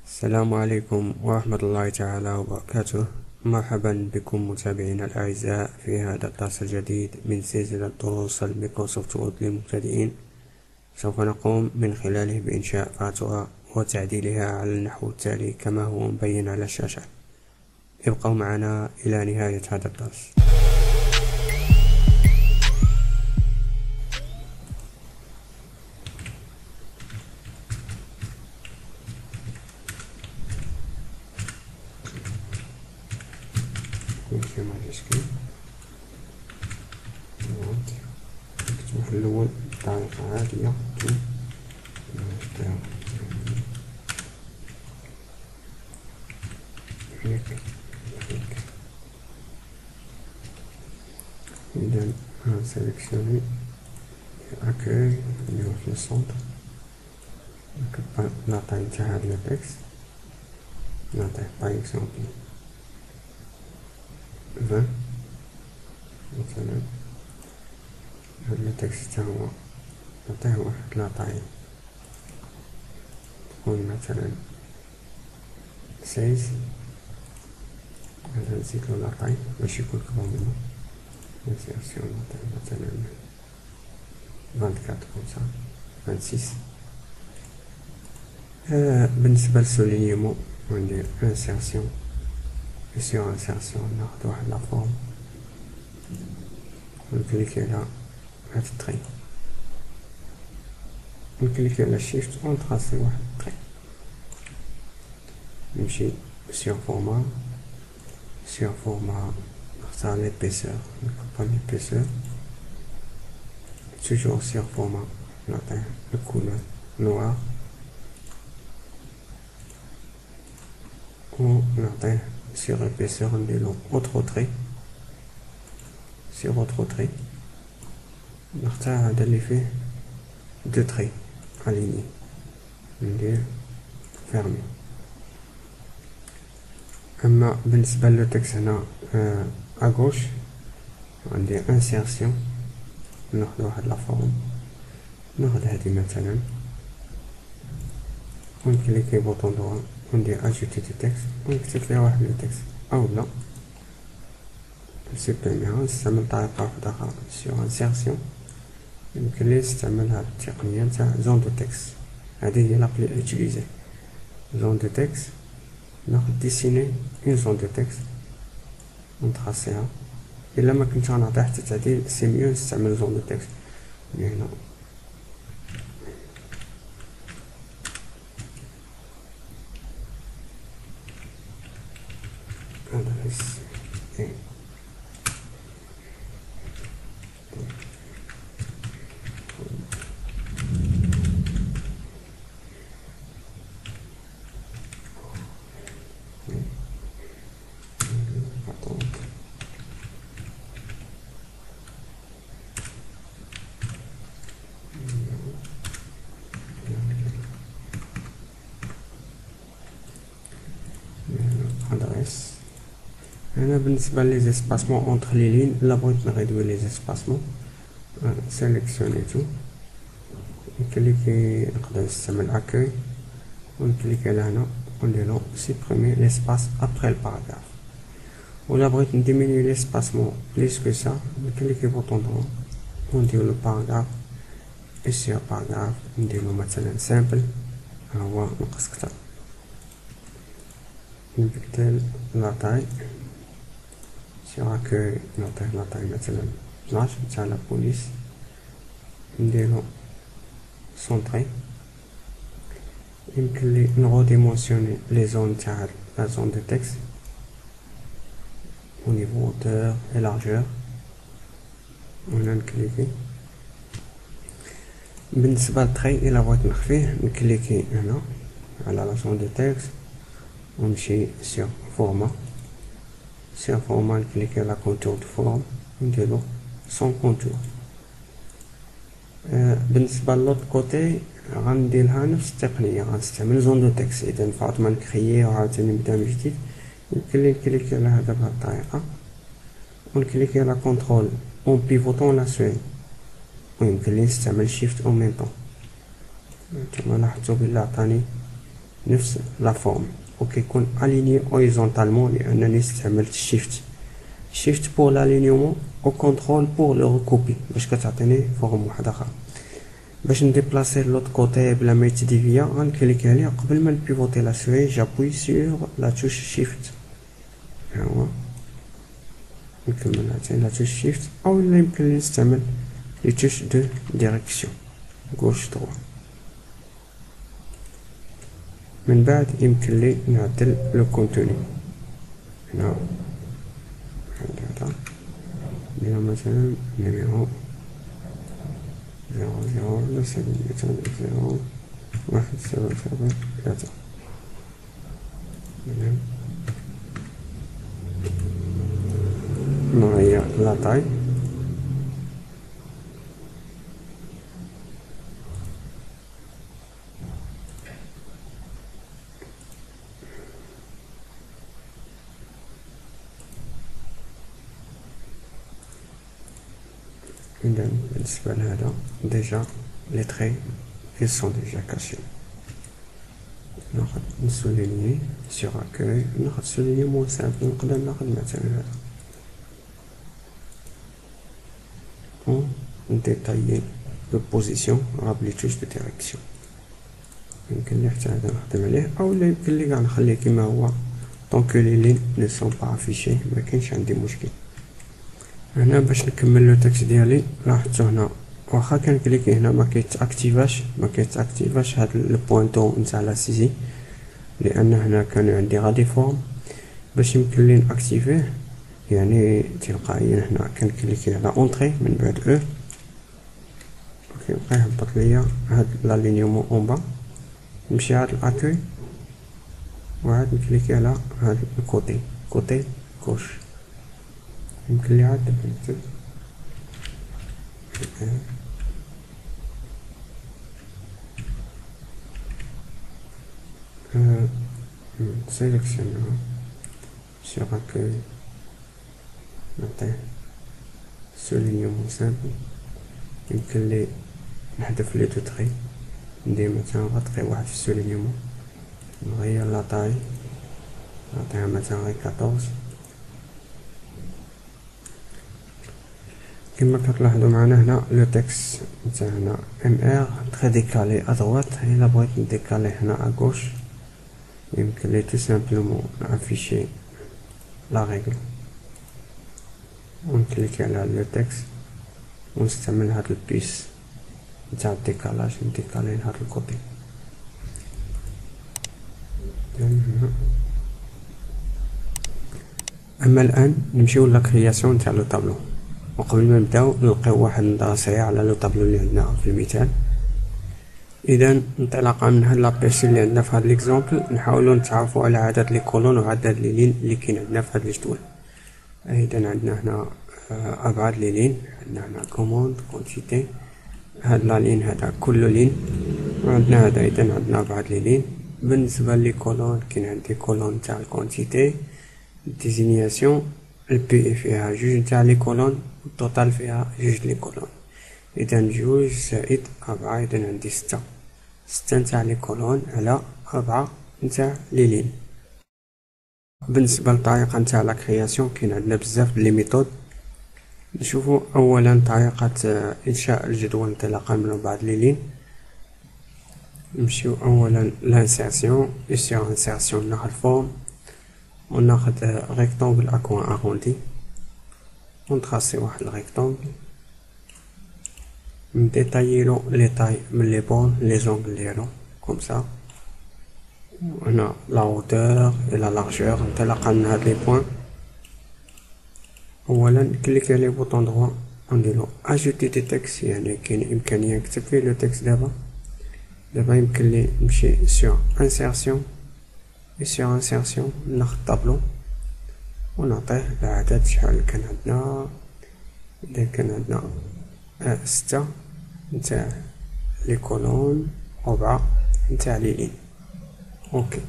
السلام عليكم ورحمة الله تعالى وبركاته. مرحبا بكم متابعينا الأعزاء في هذا الدرس الجديد من سلسلة دروس المايكروسوفت وورد للمبتدئين. سوف نقوم من خلاله بإنشاء فاتورة وتعديلها على النحو التالي كما هو مبين على الشاشة. ابقوا معنا إلى نهاية هذا الدرس. كما تشكيل نكتب في الأول بطريقة عادية إذا نسلكسيوني أكاي نديرو في السونتر، نعطي نتا هاد لو تكست، نعطيه باغ إكزومبل 20 مثلا. هاد لو تكست تا هو نعطيه واحد لاطاي تكون مثلا 16، هذا نزيدلو لاطاي باش يكون كبر منو، نسيرسيون نعطيه مثلا 24 كومسا 26. بالنسبة للسولينيمون ندير انسيرسيون، سيغ انسيرسيون ناخد واحد لا فورم ونكليكي على هاد التري، نكليكي على شيفت ونتراسي واحد التري، نمشي سيغ فورما، سيغ فورما نختار ليبيسور، نكبر ليبيسور، توجور سيغ فورما نعطيه الكولور نوار ونعطيه sur épaisseur نديرو autre trait، sur autre trait نختار هذا اللي فيه دو تري aligné، ندير fermé. اما بالنسبة لو تكست هنا اغوش ندير insertion، ناخد واحد لا فورم، ناخد هادي مثلا ونكليكي بوطون دوا وندير اجوتي دو تكست ونكتب فيها واحد لو تكست، او لا نسبريميها نستعمل طريقة واحدة أخرى سيغ انسيرسيون. يمكن لي نستعمل هاد التقنية نتاع زون دو تكست، هادي هي لا بلي اوتيليزي. زون دو تكست ناخد ديسيني اون زون دو تكست ونتراسيها، الا ما كنتش غنعطي حتى تعديل سي ميو نستعمل زون دو تكست. هنا adresse et adresse. هنا بالنسبة لي زيسباسمون اونتر لي لين، الا بغيت نغيدوي لي زيسباسمون سيليكسيوني تو، نكليكي نقدر نستعمل اكاي ونكليكي على هنا ونديرو سيبريمي ليسباس ابخي الباراغراف. ولا بغيت نديمينيو ليسباسمون بليس كو سا نكليكي بوطون دروا ونديرو لو باراغراف، اي سير باراغراف نديرو مثلا سامبل ها هو نقص كتر، نبدل لاطاي سيغ اكاي نعطيه لاطاي مثلا 12 تاع لا بوليس، نديرو سونطري. يمكن لي نغو ديمونسيوني لي زون تاع لا زون دو تكست au niveau hauteur et largeur، وهنا نكليكي. بالنسبة للتري الا بغيت نخفيه نكليكي هنا على لا زون دو تكست ونمشي سيغ فورما، سيغ فورما نكليكي على كونتور دو فورم ونديرو سون كونتور. بالنسبة للوط كوتي غنديرها نفس التقنية، غنستعمل زون دو تكست. اذا نفعت ما نكريي وعاوتاني نبدا من جديد، يمكن لي نكليكي على هذا بهاد الطريقة ونكليكي على كونترول اون بيفوتون لا سوين، ويمكن لي نستعمل شيفت او ميم طون. كما لاحظتوا بلي عطاني نفس لا فورم وكيكون اليني اوريزونتالمون لانني استعملت شيفت بور لالينيومون و كنترول بور لو ريكوبي باش كتعطيني فورم واحده اخرى. باش نديبلاسي لوط كوتي بلا ما يتديفيا غنكليكي عليه قبل ما نبيفوتي لا سوي جابوي سور لا توش شيفت. ها هو نكمل عاوتاني لا توش شيفت او لا يمكن لي نستعمل لي توش دو ديريكسيون غوش دروا. من بعد يمكن لي نعدل لو كونتوني هنا هذا ندير مثلا نيميرو 00 نغير لا طاي إذا بالنسبة لهذا ديجا لي تري ils sont déjà cachés. ناخد نسوليني سيغ اكوي ناخد سوليني موان سامبل نقدر ناخد مثلا هذا و نديتايي لو بوزيسيون غا بلي توش دو ديريكسيون. يمكن لي حتى هذا نخدم عليه او لا يمكن لي كاع نخليه كيما هو طونكو لي لين نو سون با افيشي مكاينش عندي مشكل. هنا باش نكمل لو تكست ديالي لاحظتو هنا واخا كنكليكي هنا ما كيتاكتيفاش هاد البوينتو نتاع لا سيزي لان هنا كانوا عندي غادي فورم باش يمكن لي ناكتيفيه يعني تلقائيا. هنا كنكليكي على اونطري من بعد او كيبقى يهبط ليا هاد لالينيومون اون با نمشي هاد الاكوي وعاد نكليكي على هاد الكوتي كوتي كوش يمكن لي عاد نكتب sélectionnons sur accueil نعطيه soulignement simple يمكن لي نحذف لي دو تري ندير مثلا غير تري واحد في السولينيومون نغير لا طاي نعطيها مثلا غير 14. كما كتلاحظوا معنا هنا لو تكست نتاعنا ام ار تري ديكالي ا droite الا بغيت نديكالي هنا ا gauche يمكن لي تو سامبلومون نافيشي لا ريغل ونكليكي على لو تكست ونستعمل هاد البيس نتاع الديكالاج نديكالي لهاد الكوتي. اما الان نمشيو لا كرياسيون نتاع لو طابلو وقبل ما نبداو نلقيو واحد النظرة سريعة على لو طابلو اللي عندنا في المثال. اذا انطلاقا من هاد لابيرسي اللي عندنا في هاد ليكزومبل نحاولوا نتعرفوا على عدد لي كولون وعدد لي لين اللي كاين عندنا في هاد الجدول. اذا عندنا هنا ابعاد لي لين عندنا هنا كوموند كونتيتي هاد لا لين هذا كل لين وعندنا هذا. اذا عندنا ابعاد لي لين. بالنسبه لي كولون كاين عندي كولون تاع الكونتيتي ديزينياسيون البي فيها جوج نتاع لي كولون والتوتال فيها جوج لي كولون. اذا جوج زائد 4 اذا عندي 6 نتاع لي كولون على 4 نتاع لي لين. بالنسبه للطريقه نتاع لا كرياسيون كاين عندنا بزاف لي ميثود. نشوفوا اولا طريقه انشاء الجدول انطلاقا من بعد لي لين. نمشيو اولا لانسيرسيون سير انسيرسيون ناخذ فورم وناخذ ريكتانغل ا كوان اروندي ونتراسي واحد الريكتانغل نديتايلو لي تاي من لي بون لي زونغل ديالو كوم سا. هنا لا هوتور اي لا لارجور انطلاقا من هاد لي بوين. اولا نكليك على بوطون دروا ونديرو اجوتي دي تكست يعني كاين امكانيه نكتب فيه لو تكست. دابا يمكن لي نمشي سور انسيرسيون سور انسيرسيون ناخد طابلو ونعطيه العدد شحال كان عندنا. اذا كان عندنا 6 نتاع لي كولون 4 نتاع لي لين. اوكي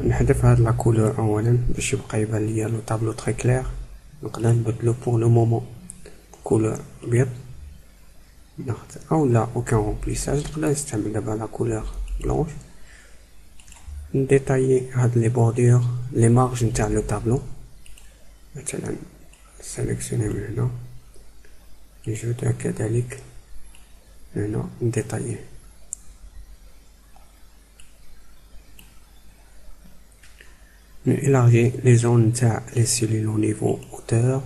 نحذف هاد لا كولور اولا باش يبقى يبان ليا لو طابلو تري كلير. نقدر نبدلو بور لو مومون كولور ابيض ناخد او لا اوكان رومبليساج. نقدر نستعمل دابا لا كولور blanche. Détailler les bordures, les marges نتاع le tableau. مثلا sélectionner من هنا نجود كذلك هنا détailler. Élargir les zones نتاع les cellules au niveau hauteur.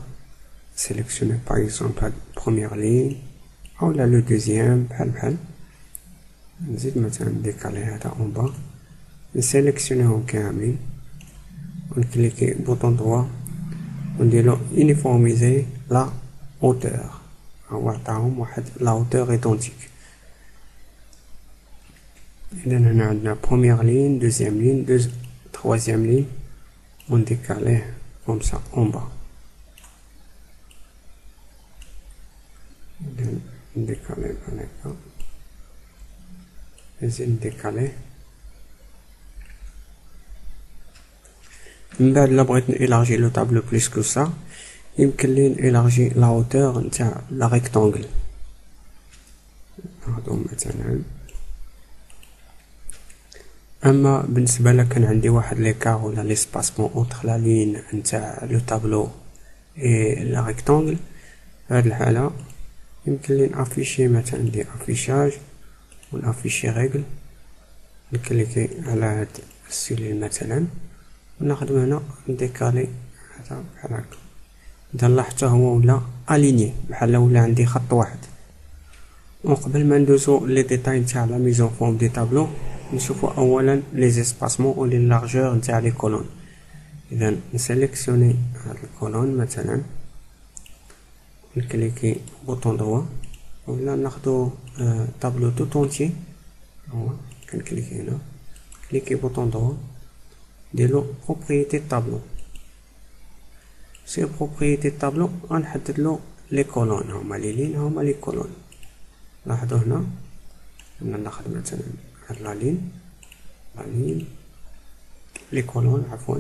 Sélectionner par exemple la première ligne ou là le deuxième بحال نزيد مثلا décaler هذا en bas. نسيليكسيونيهم كاملين ونكليكي بوطون droit ونديرو uniformiser la hauteur هو عطاهم واحد la hauteur identique. إذا هنا عندنا première ligne, deuxième ligne, troisième ligne ونديكاليه comme ça en bas. نديكاليه بحال هكا نزيد نديكاليه. من بعد لا بغيت نيلاجي لو طابلو بليس كو سا يمكن لي نيلاجي لا هوتور نتاع لا ريكتانغل. هادو مثلا اما بالنسبه لك كان عندي واحد ليكار ولا ليسباسمون اونتر لا لين نتاع لو طابلو اي لا ريكتانغل، فهاد الحاله يمكن لي نافيشي مثلا ندير افيشاج ونافيشي ريغل، نكليكي على هاد السيلين مثلا وناخدو هنا نديكالي هذا بحال هكا. اذا لاحظتو هو ولا اليني بحال ولا عندي خط واحد. وقبل ما ندوزو لي ديتاي نتاع لا ميزون فورم دي طابلو نشوفو اولا لي زيسباسمون و لي لارجور نتاع لي كولون. اذا نسيليكسيوني هاد الكولون مثلا نكليكي بوطون دروا ولا ناخدو طابلو توت اونتي، هو كنكليكي هنا كليكي بوطون دروا نديرلو بروبريتي tableau. سي بروبريتي tableau غنحددلو لي كولون هما لي لين هما لي كولون. لاحظوا هنا ناخد مثلا هاد لا لين لي كولون عفوا،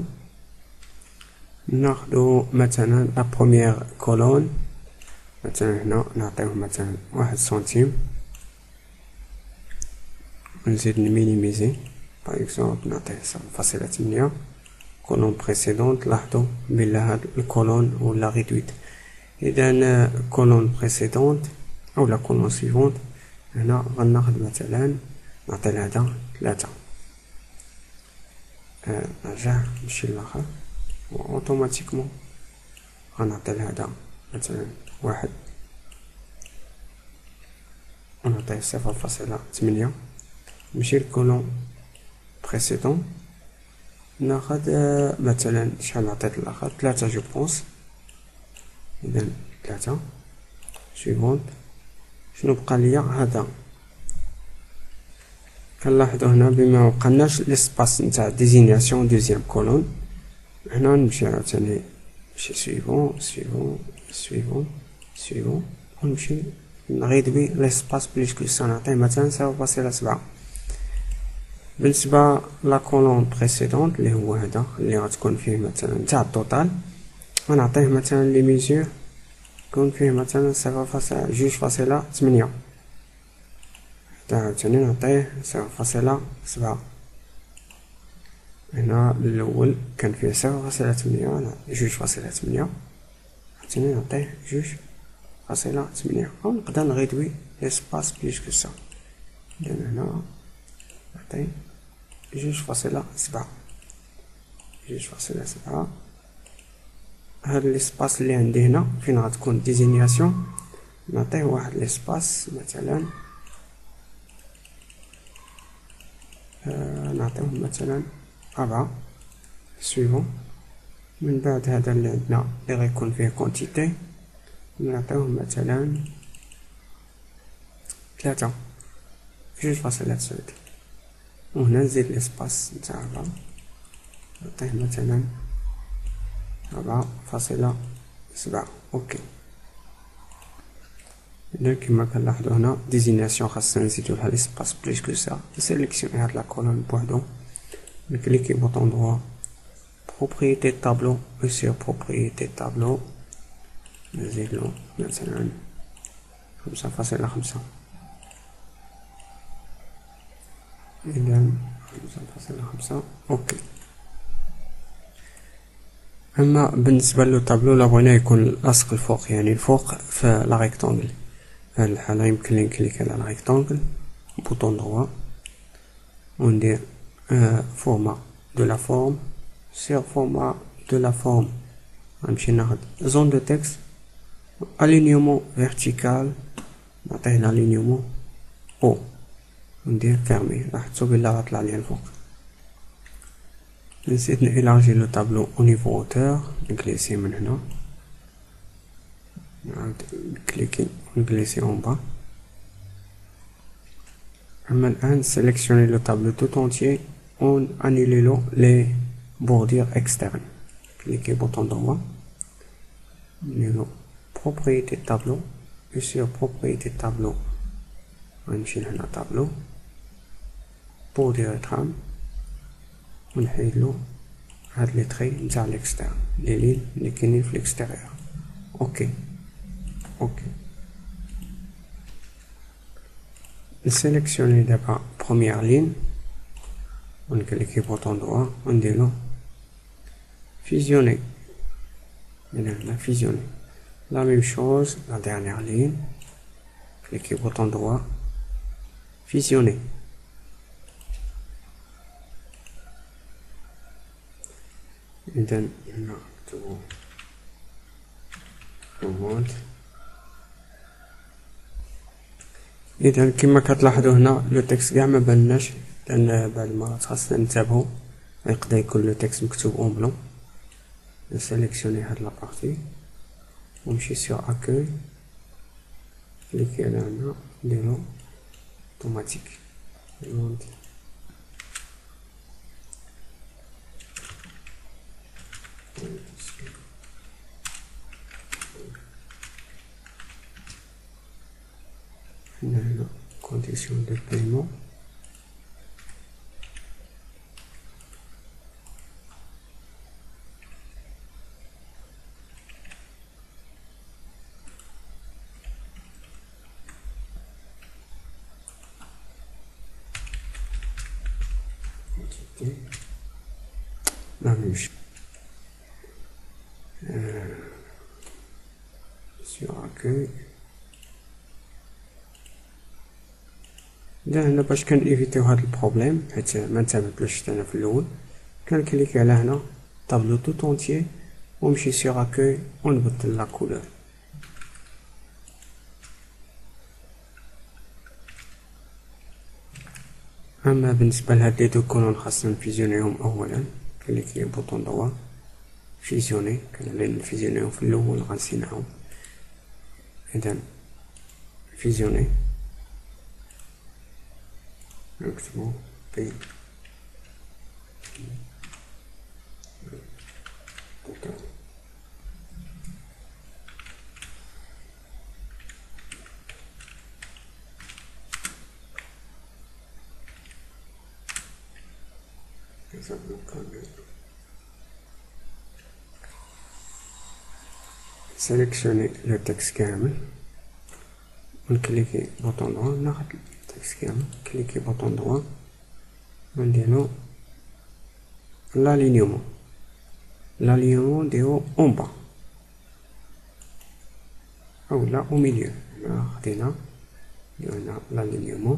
ناخدو مثلا لا بروميير كولون مثلا هنا نعطيوه مثلا 1 سنتيم ونزيد نمينيميزي باغ اكزومبل نعطيه 0.8. كولون بريسيدونت لاحظوا بلا هاد الكولون ولا ريدويت. اذا كولون بريسيدونت او لا كولون سيفونت هنا غناخد مثلا نعطي لهذا 3. نرجع نمشي للاخر اوتوماتيكمون غنعطي لهذا مثلا 1 ونعطيه 0.8. نمشي لكولون بريسيدون ناخد مثلا شحال عطيت الاخر 3 جو بونس. اذا 3 سويفونت شنو بقى ليا هذا. كنلاحظوا هنا بما مبقالناش ليسباس نتاع ديزينياسيون دوزيام كولون، هنا نمشي عاوتاني نمشي سويفون ونمشي نغيدوي ليسباس بليس كو سا نعطيه مثلا 0.7. بالنسبه لا كولون بريسيدونت اللي هو هذا اللي غتكون فيه مثلا تاع التوتال غنعطيه مثلا لي ميزور يكون فيه مثلا 0.2.8. عاوتاني نعطيه 0.7. هنا الاول كان فيه 0.8 2.8 عاوتاني نعطيه 2.8 او نقدر نغيدوي ليسباس بليس كو سا. اذا هنا نعطيه 2.7. هاد ليسباس اللي عندي هنا فين غتكون ديزينياسيون نعطيه واحد ليسباس مثلا نعطيه مثلا 4 سويفون. من بعد هذا اللي عندنا اللي غيكون فيه كونتيتي نعطيوه مثلا 3 2.9 وهنا نزيد الاسباس نتاع 4 نعطيه مثلا 4.7. اوكي. اذا كما كنلاحظوا هنا ديزينياسيون خاصنا نزيدو لها ليسباس بليس كو سا. نسيليكسيوني هاد لا كولون بوحدو نكليكي بوطون دروا بروبريتي طابلو سير بروبريتي طابلو نزيدلو مثلا 5.5. إذا 5.5 أوكي. أما بالنسبة للطابلو لا بغينا يكون لاصق الفوق، يعني الفوق في لا ريكتونغل، في هاد الحالة يمكن لي نكليك على لا ريكتونغل بوطون دروا وندير فورما دو لا فورم سير فورما دو لا فورم، غنمشي ناخد زون دو تكست alignement vertical، نعطيه l'alignement او وندير فيرمي، لاحظتو بلا غطلع ليا الفوق. نسيت نإلاجي لو طابلو او نيفو اوتور، نكليسي من هنا، نعاود كليكي ونكليسي اون با. اما الان سيليكسيوني لو طابلو tout entier و انيلي له لي بوردير اكسترن، كليكي بوطون droit، نديرو propriété tableau et sur propriété tableau غنمشي لهنا tableau بوردير ترام ونحيدلو هاد لي تري نتاع ليكسترن لي لين لي كاينين في ليكستيريور. اوكي نسيليكسيوني دابا بروميير لين ونكليكي بوطون دروا ونديرلو فيزيوني، من هنا فيزيوني. La même chose, la dernière ligne, cliquez bouton droit, fusionner. Et then, là, tout remonte. إذا كما كتلاحظوا هنا لو تكست كاع ما باناش، لأن بعض المرات خاصنا ننتبهو، يقدر يكون لو تكست مكتوب اون بلون. نسيليكسيوني هاد لابارتي ونمشي sur accueil، كليكي على هنا نديرو اوتوماتيك هنا condition de paiement. La même chose sur accueil. هنا باش كنيفيتيو هاد البروبليم حيت ما انتبهتلوش انا في الاول، كنكليكي على هنا طابلو tout entier ونمشي sur accueil ونبدل لا كولور. اما بالنسبه لهاد لي دو كولون خاصنا نفيزيونيهم اولا، كليكي بوطون دروا فيزيوني، كنعلي نفيزيونيهم في الاول غنسيناهم. اذا فيزيوني نكتبو بي sélectionner le texte كامل ونكليكي بوطون دروا، ناخد التكست كامل، كليكي بوطون دروا ونديرو l'alignement نديرو اون با اولا او ميليو. هنا خدينا نديرو هنا l'alignement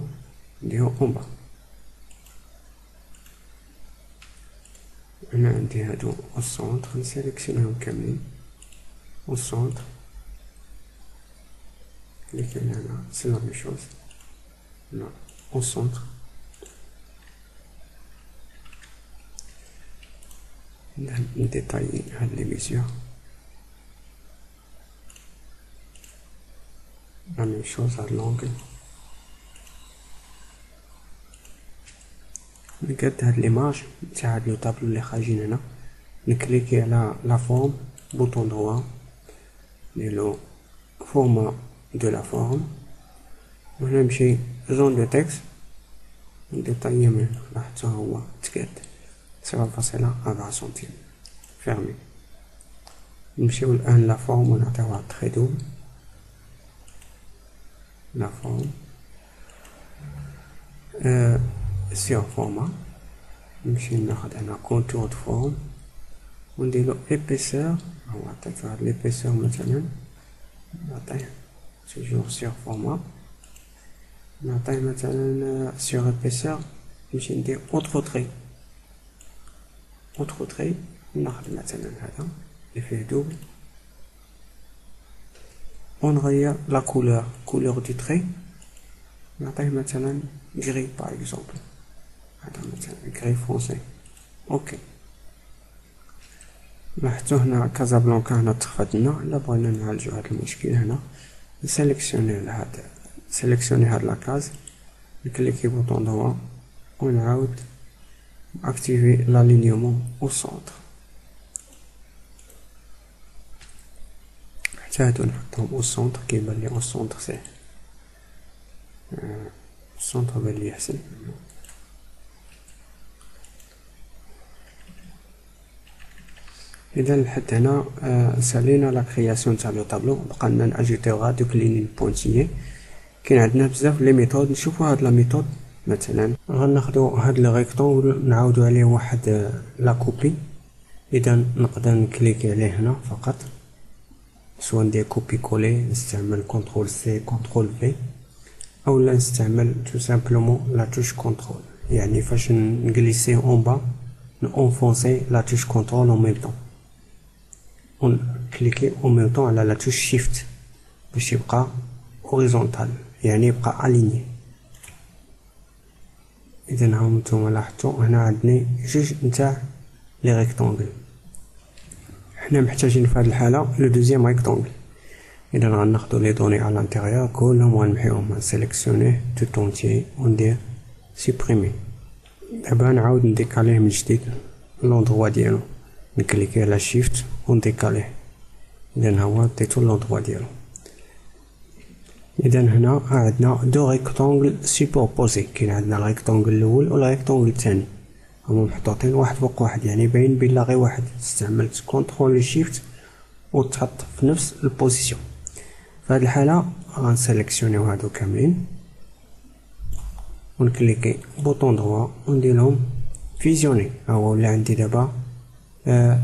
نديرو اون با. هنا عندي هادو او سونتر، نسيليكسيونيهم كاملين au centre، cliquez là, c'est la même chose, là, au centre. Détailler les mesures, la même chose à l'angle. نقد هاد ليماج تاع هاد لو طابلو اللي خارجين هنا، نكليكي على لا فورم بوطون دروا نديرلو format de la forme، وهنا نمشي زون دو تكست نديطايي من هنا حتى هو تقاد 0.4 سنتيم فيرمي. نمشيو الآن لا فورم ونعطيوها تخي دوبل، لا فورم سيغ فورما، نمشي ناخد هنا كونتور دو فورم ونديرو ايبيسور. هو عطيت هاد ليبيسور مثلا، نعطيه توجور سيغ فورما، نعطيه مثلا سيغ ايبيسور، نمشي ندير اوتر تري. اوتر تري ناخد مثلا هذا اللي فيه دوبل، ونغير لا كولور دو تري، نعطيه مثلا غري باغ اكزومبل، هذا مثلا غري فونسي. اوكي، لاحظتو هنا كازابلانكا هنا تخفات لنا. الا بغينا نعالجو هاد المشكل هنا، سيليكسيوني هاد لاكاز، نكليكي بوطون دروا ونعاود اكتيفي لالينيومون او سونتر، حتى هادو نحطهم او سونتر. كيبان لي او سونتر ساهل، السونتر بان لي احسن. اذا لحد هنا سالينا لا كرياسيون تاع لو طابلو، بقى لنا ناجوتيو غا دوك لي بوينتيي. كاين عندنا بزاف لي ميثود، نشوفو هاد لا ميثود. مثلا غناخدو هاد لو ريكتونغل نعاودو عليه واحد لا كوبي. اذا نقدر نكليكي عليه هنا فقط، سوا ندير كوبي كولي، نستعمل كونترول سي كونترول في، اولا نستعمل تو سامبلومون لا توش كونترول، يعني فاش نجليسي اون با نونفونسي لا توش كونترول اون ميم طون، ونكليكي اون ميم طون على لا توش شيفت باش يبقى هوريزونتال، يعني يبقى اليني. اذا هاهم نتوما لاحظتو هنا عندنا جوج نتاع لي ريكتونغل، حنا محتاجين في هذه الحاله لو دوزيام ريكتونغل. اذا غناخدو لي دوني على الانتيريور كلهم غنمحيوهم، نسيليكسيونيه تو طونتيي وندير سوبريمي. دابا نعاود نديكاليه من جديد لوندروا ديالو، نكليكي على شيفت ونديكاليه. اذا هو ديتو لوندروا ديالو. اذا هنا عندنا دو ريكتونغل سوبربوزي، كاين عندنا الريكتونغل الاول والريكتونغل الثاني، هما محطوطين واحد فوق واحد، يعني باين بلا غير واحد. استعملت كونترول شيفت وتحط في نفس البوزيسيون. في هذه الحاله غنسيليكسيونيو هادو كاملين ونكليكي بوطون دروا ونديرهم فيزيوني. هو ولا عندي دابا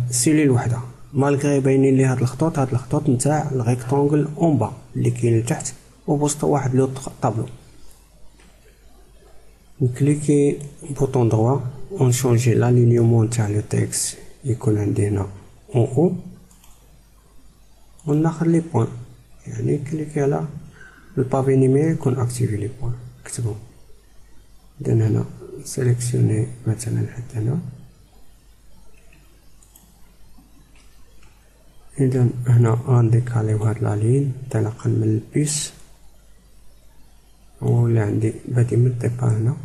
سيلول وحده، مالغري باينين لي هاد الخطوط نتاع الريكتونغل اون با اللي كاين لتحت وبوسط واحد لو طابلو. نكليكي بوطون دروا ونشونجي لالينيومون تاع لو تكست يكون عندي هنا اون او، وناخذ لي بوين، يعني كليكي على البافي نيميريك ونأكتيفي لي بوين نكتبهم. اذا هنا سيليكسيوني مثلا حتى هنا. اذا هنا غنديكاليو هاد لا لين انطلاقا من البيس، ولا عندي بادي من الديبار هنا.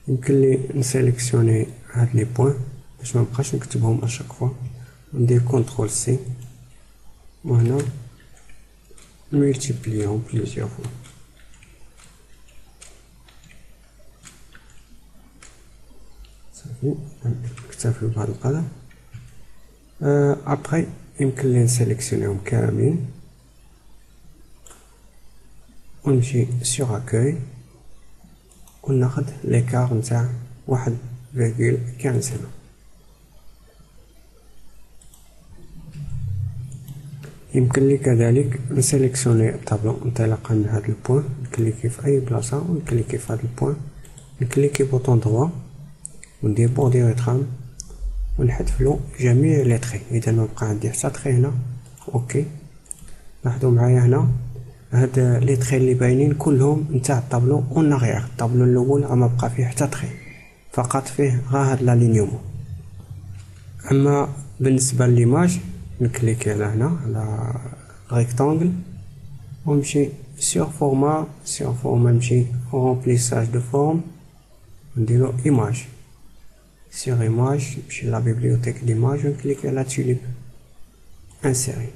يمكن لي نسيليكسيوني هاد لي بوين باش ما نبقاش نكتبهم اشاك فوا، ندير كونترول سي وهنا نملتيبليهم بليزيور فوا. صافي نكتفي بهاد القدر. ابخي يمكن لي نسيليكسيونيهم كاملين ونمشي سيغ اكوي وناخد ليكار نتاع 1,15 هنا. يمكن لي كذلك نسيليكسيوني الطابلو انطلاقا من هاد البوين، نكليكي في اي بلاصه ونكليكي في هاد البوين، نكليكي بوطون دروا وندير بوردي ريترام ونحذفلو جميع لي تخي. اذا ما بقى عندي حتى تخي هنا. اوكي، لاحظوا معايا هنا هاد لي تخي اللي باينين كلهم نتاع الطابلو اون اغيير. الطابلو الاول ما بقى فيه حتى تخي، فقط فيه غا هاد لالينيومون. اما بالنسبه لليماج نكليكي على هنا على ريكتانغل ونمشي سيغ فورما نمشي رومبليساج دو فورم ونديرو ايماج. سيغ ايماج نمشي لا بيبليوتيك ديماج ونكليكي على توليب انسيري.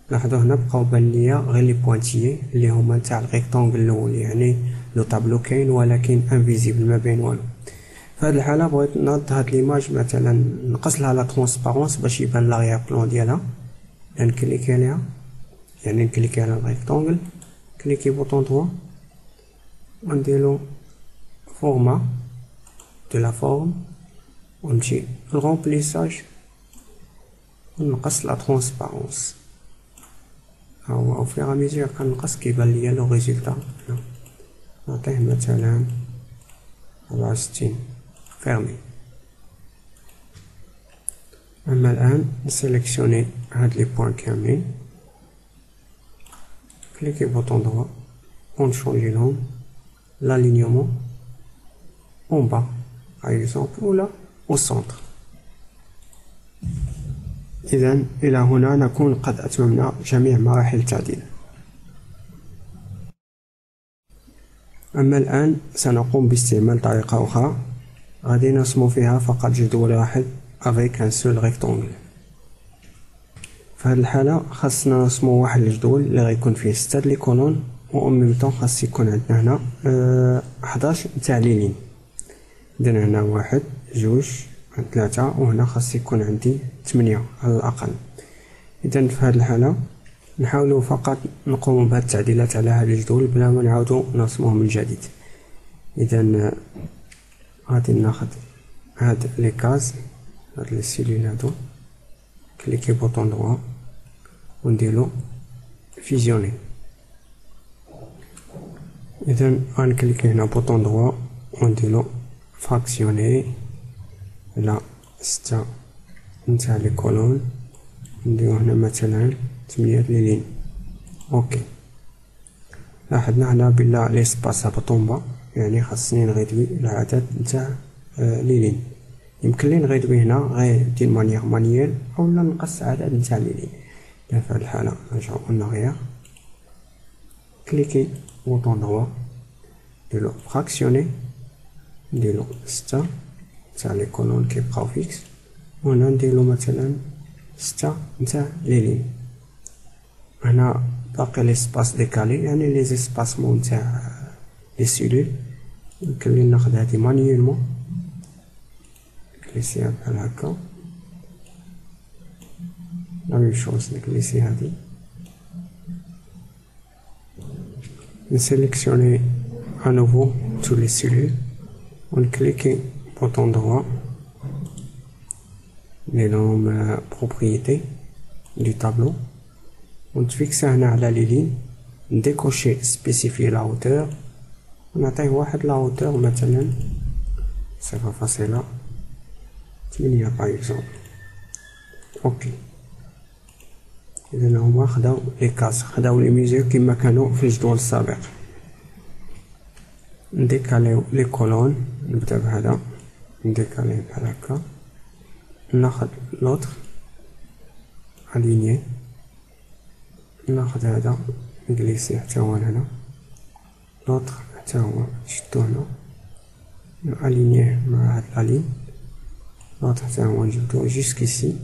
لاحظوا هنا بقاو بان ليا غير لي بوانتيي اللي هما تاع الريكتانغل الاول، يعني لو طابلو كاين ولكن انفيزيبل ما بين والو. في هذه الحاله بغيت نرد هاد ليماج مثلا نقص لها لا ترونسبارونس باش يبان لاغيير بلون ديالها. نكليكي عليها، يعني نكليكي على الريكتانغل، كليكي بوطون دروا ونديرو فورما de la forme ونمشي الغومبليساج ونقص لا ترونسبارونس أو في غاميزير كنقص كيبان ليا لو ريزولتا. نعطيه مثلا 64 فيرمي. أما الآن نسيليكسيوني هاد لي بوان كاملين، كليكي بوطون droit ونشونجي لهم l'alignement en bas par exemple ولا au centre. إذن إلى هنا نكون قد أتممنا جميع مراحل التعديل. أما الآن سنقوم باستعمال طريقة أخرى غادي نرسم فيها فقط جدول واحد avec un seul rectangle. في هذه الحالة خاصنا نرسمو واحد الجدول اللي غيكون فيه 6 لي كولون و ميم طون خاص يكون عندنا هنا 11 تاع لي لين. إذن هنا 1 2 3 وهنا خاص يكون عندي 8 على الأقل. إذن في هذه الحالة نحاولوا فقط نقوم بهذه التعديلات على هذا الجدول بلا ما نعاودوا نرسموه من جديد. إذن غادي ناخذ هاد لي كاز، هاد لي سيلول هادو، كليكي بوطون دروا ونديرو فيزيوني. إذن غنكليكي هنا بوطون دروا ونديرو فراكسيوني على 6 نتاع لي كولون، نديرو هنا مثلا 8 لي لين. اوكي، لاحظنا هنا بلا ليسباس هبطو با، يعني خاصني نغيدوي العدد نتاع لي لين. يمكن لي نغيدوي هنا غير دي مانيير مانييل اولا نقص عدد نتاع لي لين. في هاد الحالة نرجعو للغير، كليكي بوطون دروا نديرو فراكسيوني، نديرو 6 نتاع لي كولون كيبقاو فيكس، وهنا نديرو مثلا 6 نتاع لي لين. هنا باقي ليسباس ديكالي يعني لي زيسباسمون نتاع لي سيلول، يمكن لي ناخد هادي مانييلمون، نكليسيها بحال هكا، لا ميم شوز نكليسي هادي، نسيليكسيوني انوفو تو لي سيلول ونكليكي بوطون دروا نديرلهم بروبريتي دو تابلو ونتفيكسا هنا على لي لين، نديكوشي سبيسيفي لا هوتور ونعطيه واحد لا هوتور مثلا 0.8 باغ اكزومبل. اوكي، اذا هما خداو لي كاس، خداو لي ميزور كما كانوا في الجدول السابق. نديكاليو لي كولون، نبدا بهذا نديكاليه بحال هكا، ناخد لوطر الينيي، ناخد هذا نجليسيه حتى هو هنا، لوطر حتى هو نشدو هنا نالينيه مع هاد لالين، لوطر حتى هو نجبدو جوسكيسي.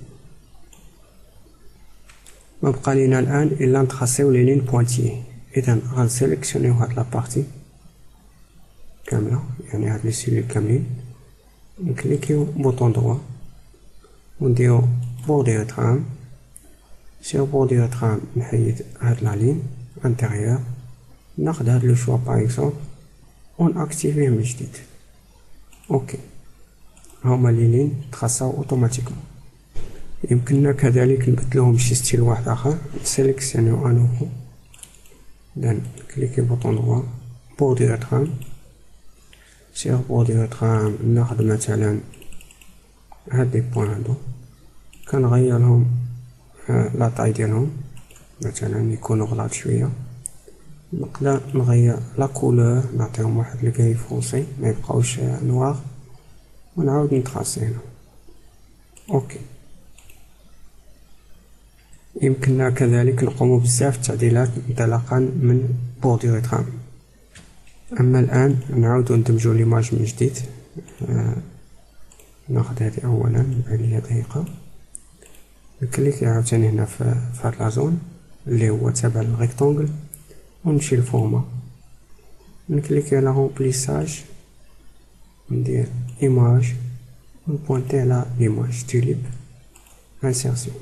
ما بقى لينا الان الا نتخاصيو لي لين بوانتيي. اذا غنسيليكسيونيو هاد لابارتي كامله، يعني هاد لي سيلول كاملين، نكليكيو بوطون دروا ونديرو بوردير ترام. سير بوردير ترام نحيد هاد لا لين انتيريور، ناخد هاد لو شوا باغ اكزومبل ونأكتيفيه من جديد. اوكي، هما لي لين تخاصاو اوتوماتيكمون. يمكننا كذلك نبدلوهم بشي ستيل واحد اخر، نسيليكسيونيو انوفو، دان كليكي بوطون دروا بوردير ترام، سير بوردير ترام ناخد مثلا هاد لي بوان هادو، كنغيرلهم لا طاي ديالهم مثلا يكونوا غلاط شويه، نقدر نغير لا كولور نعطيهم واحد الكري فونسي ما يبقاوش نوار، ونعاود نتراسي هنا. اوكي، يمكننا كذلك نقوم بزاف التعديلات انطلاقا من بوردير ترام. اما الان نعاودو ندمجو ليماج من جديد. ناخد هذه اولا نبان ليها ضيقه، نكليكي عاوتاني هنا في هاد لازون اللي هو تابع للريكتونغل، ونمشي لفورما، نكليكي على رومبليساج، ندير ايماج ونبوينتي على ليماج توليب انسيرسيون.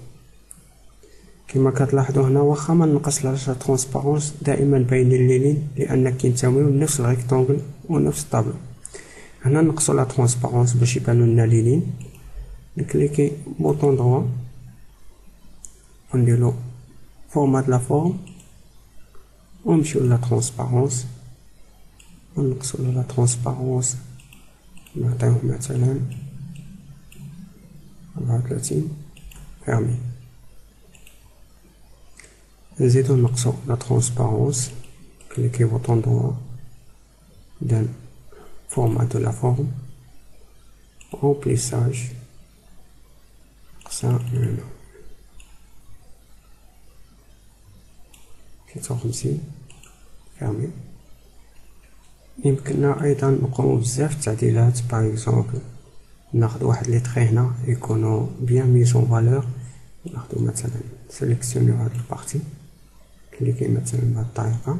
كما كتلاحظوا هنا واخا ما نقصلاش لا ترونسبارونس دائما باينين لي لين لان كينتميو لنفس الريكتونغل ونفس الطابلو. هنا نقصوا لا ترونسبارونس باش يبانو لنا لينين. نكليكي بوطون دروا ونديرو فورمات لا فورم ونمشيو لا ترونسبارونس ونقصوا لا ترونسبارونس نعطيوه مثلا 34 فيرمي. نزيدو نقصو لا ترونسبارونس كليكي بوطون دروا دان فورمات دو لا فورم رومبليساج نقصا هنا 53 فيرمي. يمكننا ايضا نقومو بزاف التعديلات باغ اكزومبل ناخد واحد لي تخي هنا يكونوا بيان ميزون فالور. ناخدو مثلا سيليكسيونيو هاد البارتي كليكي مثلا بهاد الطريقه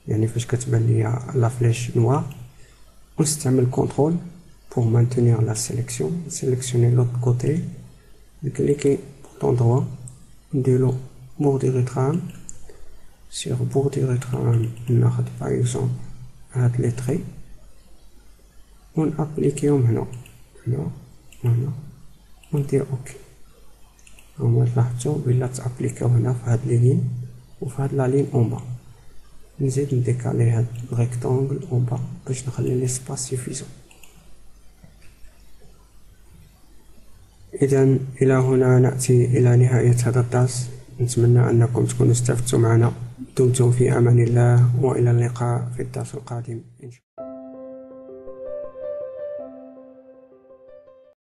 يعني فاش كتبان ليا لا فليش نوار ونستعمل كونترول بور مانتينير لا سيليكسيون سيليكسيوني لوط كوتي نكليكي بوطون دروا نديرو بورديغيترام سيغ بورديغيترام ناخد باغ اكزومبل هاد لي تري ونابليكيهم هنا هنا وندير اوكي. هما لاحظتو بلا تابليكاو هنا في هاد لي لين وفي هاد لا لين اون با. نزيد نديكالي هاد الريكتونغل اون با باش نخلي ليسباس سيفيزون. اذا الى هنا ناتي الى نهاية هذا الدرس. نتمنى انكم تكونوا استفدتوا معنا. دمتم في امان الله والى اللقاء في الدرس القادم إن شاء الله.